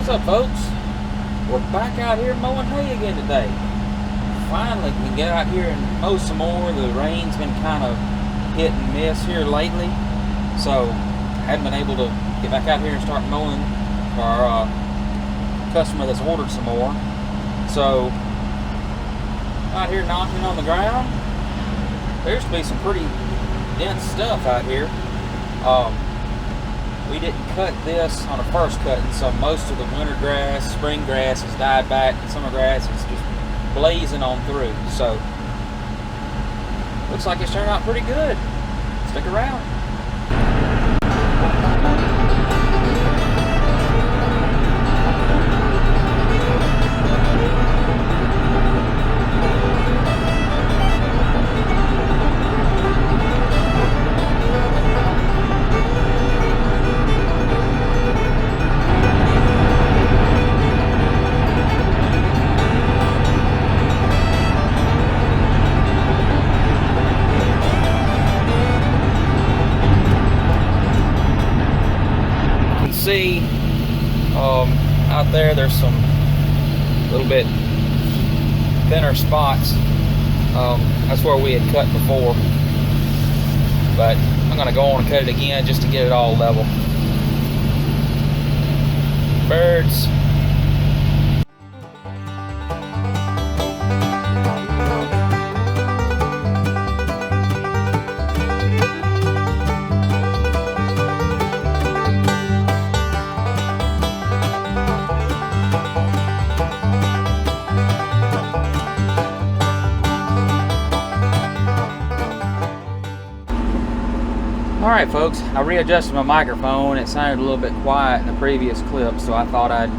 What's up, folks? We're back out here mowing hay again today. Finally can get out here and mow some more. The rain's been kind of hit and miss here lately, so I hadn't been able to get back out here and start mowing for our customer that's ordered some more. So out here knocking on the ground. There's to be some pretty dense stuff out here. We didn't cut this on a first cutting, so most of the winter grass, spring grass has died back, and summer grass is just blazing on through. So looks like it's turned out pretty good. Stick around. See out there's some little bit thinner spots. That's where we had cut before, but I'm gonna go on and cut it again just to get it all level. Birds. Alright folks, I readjusted my microphone. It sounded a little bit quiet in the previous clip, so I thought I'd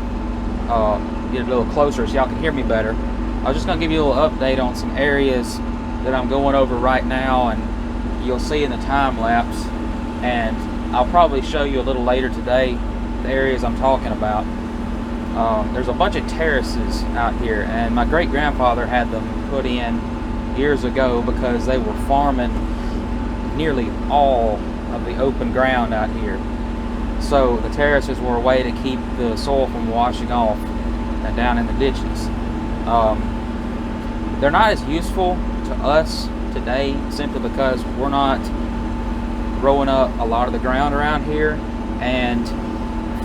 get a little closer so y'all can hear me better. I was just going to give you a little update on some areas that I'm going over right now, and you'll see in the time lapse, and I'll probably show you a little later today the areas I'm talking about. There's a bunch of terraces out here, and my great-grandfather had them put in years ago because they were farming nearly all of the open ground out here. So the terraces were a way to keep the soil from washing off and down in the ditches. They're not as useful to us today simply because we're not growing up a lot of the ground around here, and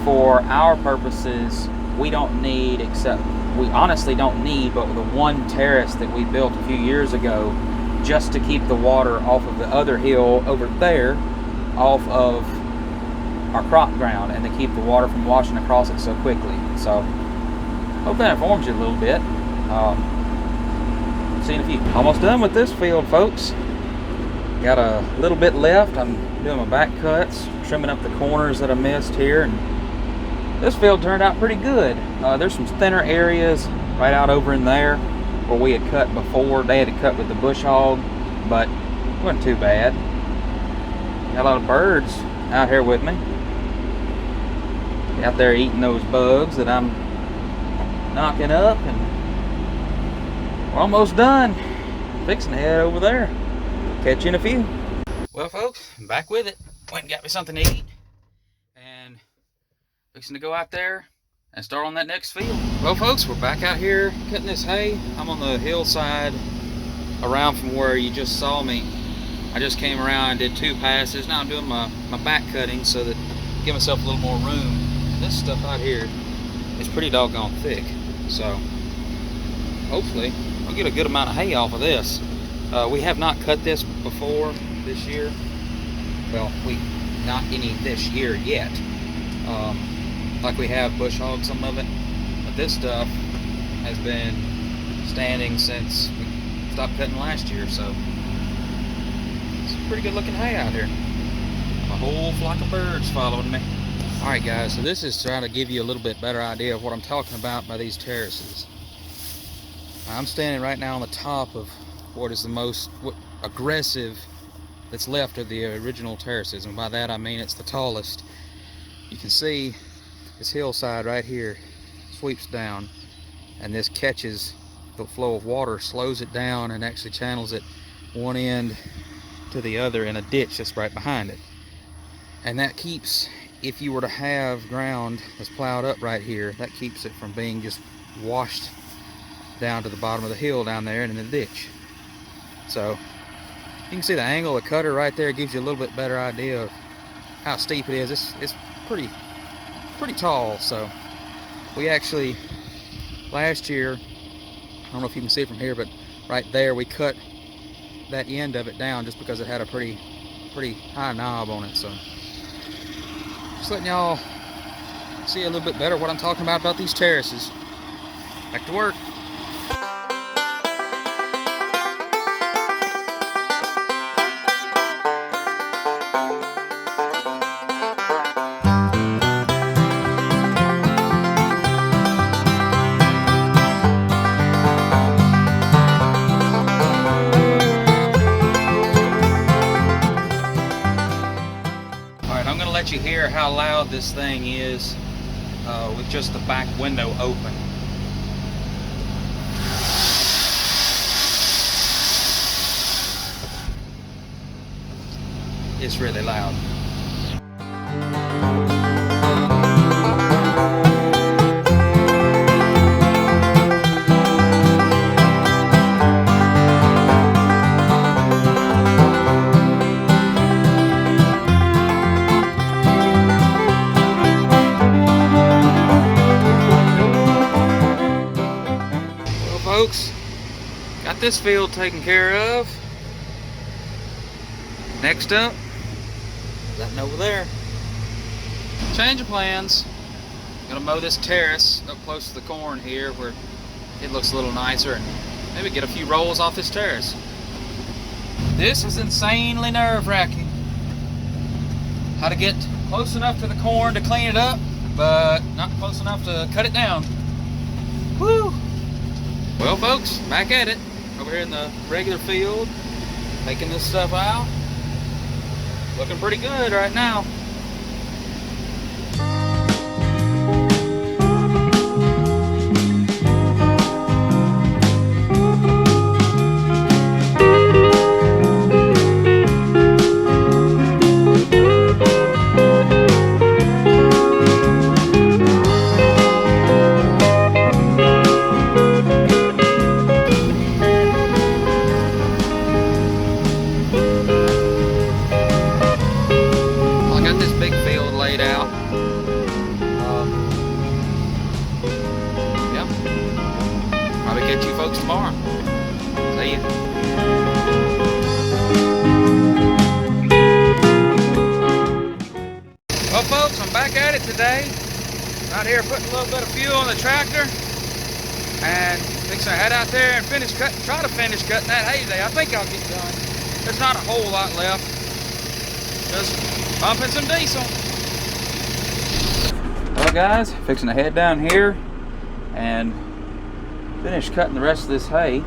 for our purposes we don't need, we honestly don't need but the one terrace that we built a few years ago just to keep the water off of the other hill over there, off of our crop ground, and to keep the water from washing across it so quickly. So hope that informs you a little bit. See you in a few. Almost done with this field, folks. Got a little bit left. I'm doing my back cuts, trimming up the corners that I missed here, and this field turned out pretty good. There's some thinner areas right out over in there where we had cut before. They had to cut with the bush hog, but it wasn't too bad. Got a lot of birds out here with me, out there eating those bugs that I'm knocking up, and we're almost done. Fixing to head over there. Catch you in a few. Well folks, I'm back with it. Went and got me something to eat, and fixing to go out there and start on that next field. Well folks, we're back out here cutting this hay. I'm on the hillside around from where you just saw me. I just came around and did 2 passes. Now I'm doing my back cutting so that I give myself a little more room. And this stuff out here is pretty doggone thick, so hopefully I'll get a good amount of hay off of this. We have not cut this before this year. Well, not any this year yet. Like we have bush hogged some of it, but this stuff has been standing since we stopped cutting last year, so it's pretty good looking hay out here. A whole flock of birds following me. Alright guys, so this is trying to give you a little bit better idea of what I'm talking about by these terraces. I'm standing right now on the top of what is the most aggressive that's left of the original terraces, and by that I mean it's the tallest. You can see this hillside right here sweeps down, and this catches the flow of water, slows it down, and actually channels it one end to the other in a ditch that's right behind it. And that keeps if you were to have ground that's plowed up right here, that keeps it from being just washed down to the bottom of the hill down there and in the ditch. So you can see the angle of the cutter right there gives you a little bit better idea of how steep it is. It's pretty tall. So we actually last year, I don't know if you can see it from here, but right there we cut that end of it down just because it had a pretty high knob on it. So just letting y'all see a little bit better what I'm talking about these terraces. Back to work. Let you hear how loud this thing is with just the back window open. It's really loud. Folks, got this field taken care of. Next up, that over there. Change of plans. Gonna mow this terrace up close to the corn here where it looks a little nicer, and maybe get a few rolls off this terrace. This is insanely nerve-wracking. How to get close enough to the corn to clean it up, but not close enough to cut it down. Woo! Well, folks, back at it over here in the regular field, taking this stuff out. Looking pretty good right now. Catch you folks tomorrow. See ya. Well, folks, I'm back at it today. Out here putting a little bit of fuel on the tractor and fixing to head out there and try to finish cutting that hay today. I think I'll get done. There's not a whole lot left. Just pumping some diesel. Well, guys, fixing to head down here and finish cutting the rest of this hay.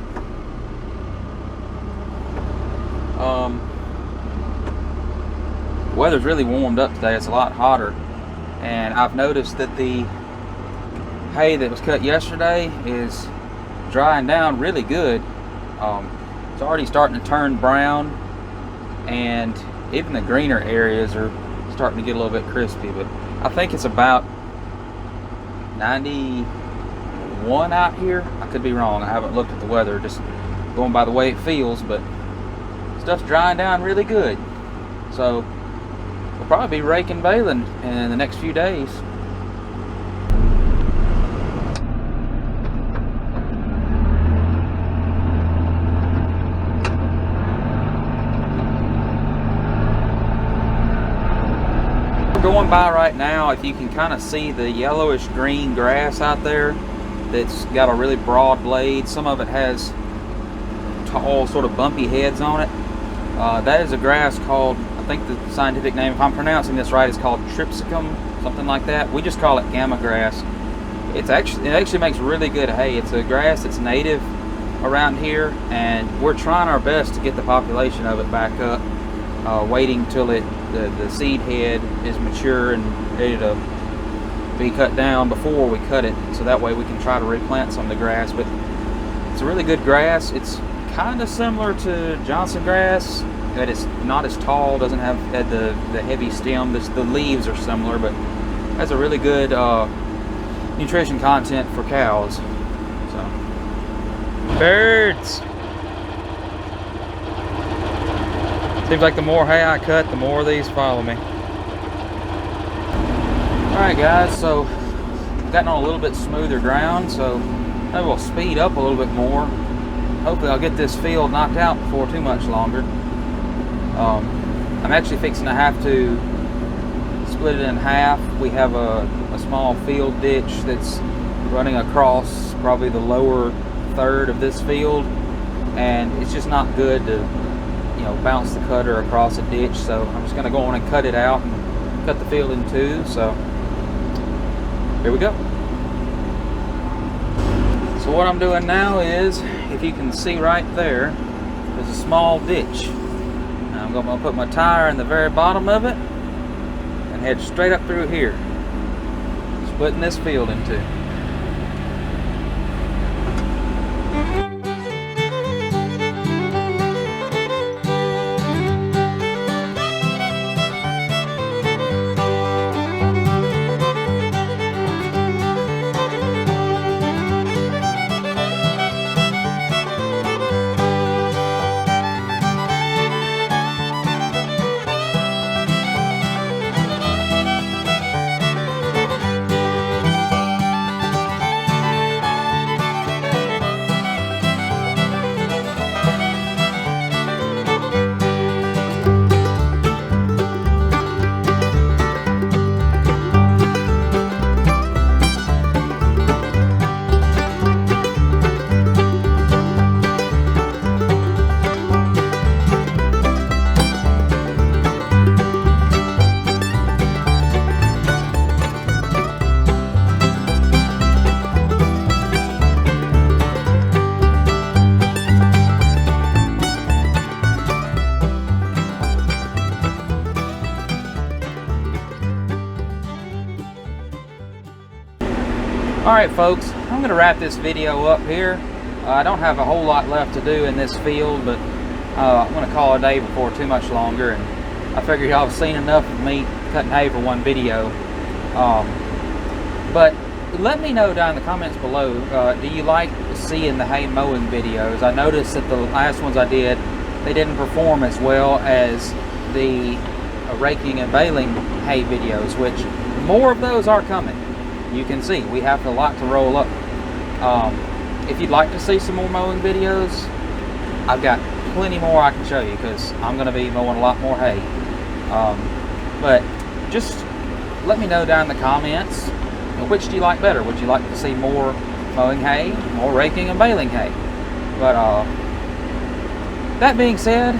The weather's really warmed up today. It's a lot hotter, and I've noticed that the hay that was cut yesterday is drying down really good. It's already starting to turn brown, and even the greener areas are starting to get a little bit crispy, but I think it's about 91 out here. I could be wrong. I haven't looked at the weather, just going by the way it feels, but stuff's drying down really good. So we'll probably be raking baling in the next few days. We're going by right now, if you can kind of see the yellowish green grass out there that's got a really broad blade. Some of it has tall, sort of bumpy heads on it. That is a grass called, I think the scientific name, if I'm pronouncing this right, is called Tripsicum, something like that. We just call it gamma grass. It actually makes really good hay. It's a grass that's native around here, and we're trying our best to get the population of it back up, waiting till the seed head is mature and ready to be cut down before we cut it, so that way we can try to replant some of the grass. But it's a really good grass. It's kind of similar to Johnson grass but it's not as tall, doesn't have the heavy stem. The leaves are similar, but has a really good nutrition content for cows. So, birds. Seems like the more hay I cut, the more these follow me. Alright guys, so I've gotten on a little bit smoother ground, so maybe we'll speed up a little bit more. Hopefully I'll get this field knocked out before too much longer. I'm actually fixing to have to split it in half. We have a small field ditch that's running across probably the lower third of this field, and it's just not good to, you know, bounce the cutter across a ditch. So I'm just going to go on and cut it out and cut the field in two. So here we go. So what I'm doing now is, if you can see right there, there's a small ditch. Now I'm going to put my tire in the very bottom of it and head straight up through here, splitting this field in two. Alright folks, I'm going to wrap this video up here. I don't have a whole lot left to do in this field, but I'm going to call it a day before too much longer. And I figure y'all have seen enough of me cutting hay for one video. But let me know down in the comments below, do you like seeing the hay mowing videos? I noticed that the last ones I did, they didn't perform as well as the raking and baling hay videos, which more of those are coming. You can see we have a lot to roll up. If you'd like to see some more mowing videos, I've got plenty more I can show you, because I'm going to be mowing a lot more hay. But just let me know down in the comments, which do you like better? Would you like to see more mowing hay, more raking and baling hay? But that being said,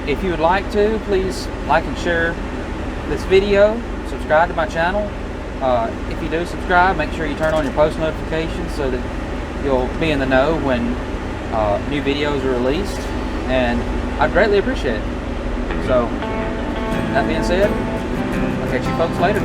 if you would like to, please like and share this video, subscribe to my channel. If you do subscribe, make sure you turn on your post notifications so that you'll be in the know when new videos are released, and I'd greatly appreciate it. So, that being said, I'll catch you folks later.